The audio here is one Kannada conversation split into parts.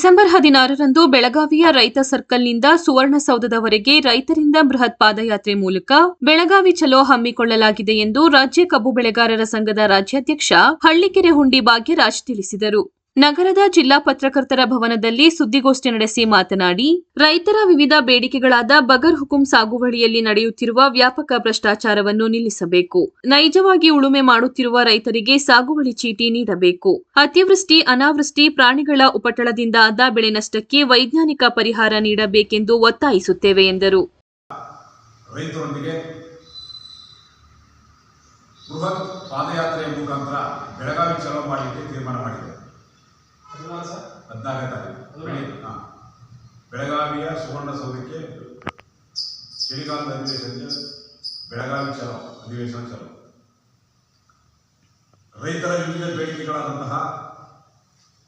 ಡಿಸೆಂಬರ್ 16ರಂದು ಬೆಳಗಾವಿಯ ರೈತ ಸರ್ಕಲ್ನಿಂದ ಸುವರ್ಣಸೌಧದವರೆಗೆ ರೈತರಿಂದ ಬೃಹತ್ ಪಾದಯಾತ್ರೆ ಮೂಲಕ ಬೆಳಗಾವಿ ಚಲೋ ಹಮ್ಮಿಕೊಳ್ಳಲಾಗಿದೆ ಎಂದು ರಾಜ್ಯ ಕಬ್ಬು ಬೆಳೆಗಾರರ ಸಂಘದ ರಾಜ್ಯಾಧ್ಯಕ್ಷ ಹಳ್ಳಿಕೆರೆ ಹುಂಡಿ ಭಾಗ್ಯರಾಜ್ ತಿಳಿಸಿದರು. ನಗರದ ಜಿಲ್ಲಾ ಪತ್ರಕರ್ತರ ಭವನದಲ್ಲಿ ಸುದ್ದಿಗೋಷ್ಠಿ ನಡೆಸಿ ಮಾತನಾಡಿ, ರೈತರ ವಿವಿಧ ಬೇಡಿಕೆಗಳಾದ ಬಗರ್ ಹುಕುಂ ಸಾಗುವಳಿಯಲ್ಲಿ ನಡೆಯುತ್ತಿರುವ ವ್ಯಾಪಕ ಭ್ರಷ್ಟಾಚಾರವನ್ನು ನಿಲ್ಲಿಸಬೇಕು. ನೈಜವಾಗಿ ಉಳುಮೆ ಮಾಡುತ್ತಿರುವ ರೈತರಿಗೆ ಸಾಗುವಳಿ ಚೀಟಿ ನೀಡಬೇಕು. ಅತಿವೃಷ್ಟಿ, ಅನಾವೃಷ್ಟಿ, ಪ್ರಾಣಿಗಳ ಉಪಟಳದಿಂದ ಆದ ಬೆಳೆ ನಷ್ಟಕ್ಕೆ ವೈಜ್ಞಾನಿಕ ಪರಿಹಾರ ನೀಡಬೇಕೆಂದು ಒತ್ತಾಯಿಸುತ್ತೇವೆ ಎಂದರು. ರೈತರೊಂದಿಗೆ ಬೃಹತ್ ಪಾದಯಾತ್ರೆಯ ಮುಖಾಂತರ ಬೆಳಗಾವಿ ಚಲೋ ಮಾಡಲಿಕ್ಕೆ ತೀರ್ಮಾನ ಮಾಡಿದೆ. 14ನೇ ತಾರೀಕು ಬೆಳಗಾವಿಯ ಸುವರ್ಣಸೌಧಕ್ಕೆ ಚಳಿಗಾಲದ ಅಧಿವೇಶನಕ್ಕೆ ಬೆಳಗಾವಿ ಚಲೋ ಅಧಿವೇಶನ ಚಲೋ. ರೈತರ ವಿವಿಧ ಬೇಡಿಕೆಗಳಾದಂತಹ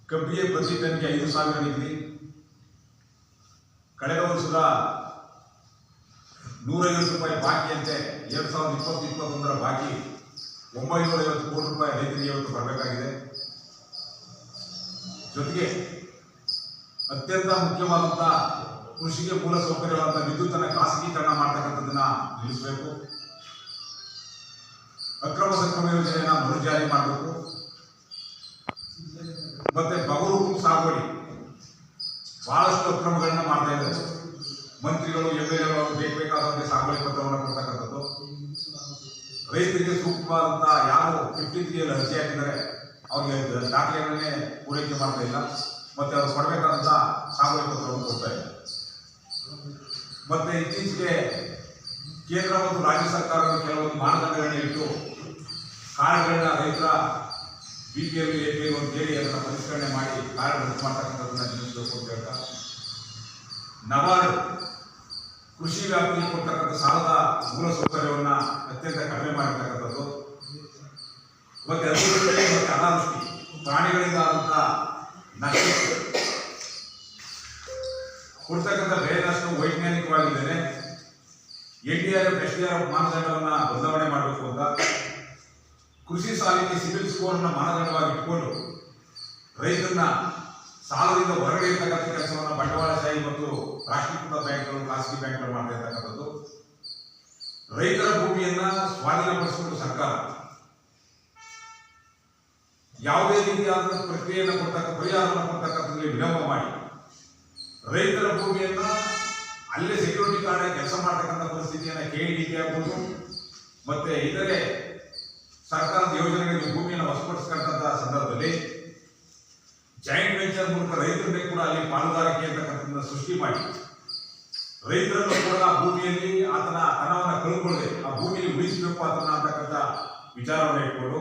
ಕಬ್ಬಿಗೆ ಪ್ರತಿ ಟನ್ಗೆ 5,000 ನಿಗದಿ, ಕಳೆದ ವರ್ಷದ ₹150 ಬಾಕಿಯಂತೆ 2020-21 ಬಾಕಿ ₹950 ಕೋಟಿ ರೈತರಿಗೆ ಇವತ್ತು ಬರಬೇಕಾಗಿದೆ. ಜೊತೆಗೆ ಅತ್ಯಂತ ಮುಖ್ಯವಾದಂತಹ ಕೃಷಿಗೆ ಮೂಲ ಸೌಕರ್ಯವಾದ ವಿದ್ಯುತ್ತನ್ನು ಖಾಸಗೀಕರಣ ಮಾಡತಕ್ಕಂಥದ್ದನ್ನ ನಿಲ್ಲಿಸಬೇಕು. ಅಕ್ರಮ ಸಕ್ರಮ ಯೋಜನೆಯನ್ನ ಮರುಜಾರಿ ಮಾಡಬೇಕು. ಮತ್ತೆ ಬಗರು ಸಾಗುವಳಿ ಬಹಳಷ್ಟು ಅಕ್ರಮಗಳನ್ನ ಮಾಡ್ತಾ ಇದ್ದಾರೆ. ಮಂತ್ರಿಗಳು, MLAಗಳು ಬೇಕಾದಂತೆ ಸಾಗುವಳಿ ಪತ್ರವನ್ನು ಕೊಡ್ತಕ್ಕಂಥದ್ದು, ರೈತರಿಗೆ ಸೂಕ್ತವಾದಂತಹ ಯಾರು 53 ಅರ್ಜಿ ಹಾಕಿದ್ದಾರೆ ಅವ್ರಿಗೆ ದಾಖಲೆಗಳನ್ನೇ ಪೂರೈಕೆ ಮಾಡ್ತಾ ಇಲ್ಲ. ಮತ್ತೆ ಅವರು ಕೊಡಬೇಕಾದಂತ ಸಾಗುವಳಿ ಪತ್ರವನ್ನು ಕೊಡ್ತಾ ಇಲ್ಲ. ಮತ್ತೆ ಇತ್ತೀಚೆಗೆ ಕೇಂದ್ರ ಮತ್ತು ರಾಜ್ಯ ಸರ್ಕಾರಗಳು ಕೆಲವೊಂದು ಮಾನದಂಡಗಳನ್ನ ಇಟ್ಟು ಕಾರ್ಡ್ಗಳನ್ನ ರೈತರ BPL, APL ಅಂತೇಳಿ ಅದನ್ನ ಪರಿಷ್ಕರಣೆ ಮಾಡಿ ಕಾರ್ಡ್ ರದ್ದು ಮಾಡ್ತಕ್ಕಂಥದ್ದನ್ನ ನಿಲ್ಲಿಸಬೇಕು ಅಂತ ಹೇಳ್ತಾ, ನಬಾರ್ಡ್ ಕೃಷಿ ವ್ಯಾಪ್ತಿಗೆ ಕೊಡ್ತಕ್ಕಂಥ ಸಾಲದ ಮೂಲ ಸೌಕರ್ಯವನ್ನ ಅತ್ಯಂತ ಕಡಿಮೆ ಮಾಡಿರ್ತಕ್ಕಂಥದ್ದು, ಮತ್ತೆ ಅತಿವೃಷ್ಟಿ ಮತ್ತು ಅನಾವೃಷ್ಟಿ, ಪ್ರಾಣಿಗಳಿಂದ ಆದಂತಹ ನಷ್ಟ ಕೊಡ್ತಕ್ಕಂಥ ಬೆಳೆ ನಷ್ಟ ವೈಜ್ಞಾನಿಕವಾಗಿದ್ದೇನೆ NDRF, SDRF ಮಾನದಂಡವನ್ನ ಬದಲಾವಣೆ ಮಾಡಬೇಕು ಅಂತ, ಕೃಷಿ ಸಾಲಿಗೆ ಸಿಬಿಲ್ ಸ್ಕೋರ್ನ ಮಾನದಂಡವಾಗಿ ಇಟ್ಕೊಂಡು ರೈತರನ್ನ ಸಾಲದಿಂದ ಹೊರಗಡೆ ಇರ್ತಕ್ಕಂಥ ಕೆಲಸವನ್ನ ಬಂಡವಾಳಶಾಹಿ ಮತ್ತು ರಾಷ್ಟ್ರೀಕೃತ ಬ್ಯಾಂಕ್ಗಳು, ಖಾಸಗಿ ಬ್ಯಾಂಕ್ಗಳು ಮಾಡ್ತಾ ಇರ್ತಕ್ಕಂಥದ್ದು, ರೈತರ ಭೂಮಿಯನ್ನ ಸ್ವಾಧೀನಪಡಿಸಿಕೊಂಡು ಸರ್ಕಾರ ಯಾವುದೇ ರೀತಿಯಾದ ಪ್ರಕ್ರಿಯೆಯನ್ನು ಪರಿಹಾರವನ್ನು ಕೊಡ್ತಕ್ಕಂಥದ್ರಲ್ಲಿ ವಿಳಂಬ ಮಾಡಿ ರೈತರ ಭೂಮಿಯನ್ನ ಅಲ್ಲೇ ಸೆಕ್ಯೂರಿಟಿ ಕಾರ್ಡ್ ಕೆಲಸ ಮಾಡ್ತಕ್ಕಂಥ ಪರಿಸ್ಥಿತಿಯನ್ನ KEDP ಆಗ್ಬೋದು ಮತ್ತೆ ಇತರೆ ಸರ್ಕಾರದ ಯೋಜನೆಗಳಿಗೆ ಭೂಮಿಯನ್ನು ವಶಪಡಿಸತಕ್ಕಂಥ ಸಂದರ್ಭದಲ್ಲಿ ಜಾಯಿಂಟ್ ವೆಂಚರ್ ಮೂಲಕ ರೈತರನ್ನೇ ಕೂಡ ಅಲ್ಲಿ ಪಾಲುದಾರಿಕೆ ಅಂತಕ್ಕಂಥದ್ದನ್ನ ಸೃಷ್ಟಿ ಮಾಡಿ ರೈತರನ್ನು ಕೂಡ ಭೂಮಿಯಲ್ಲಿ ಆತನ ಹಣವನ್ನು ಕಳ್ಕೊಳ್ಳದೆ ಆ ಭೂಮಿಯಲ್ಲಿ ಉಳಿಸಬೇಕು ಆತನ ಅಂತಕ್ಕಂಥ ವಿಚಾರವನ್ನು ಇಟ್ಕೊಂಡು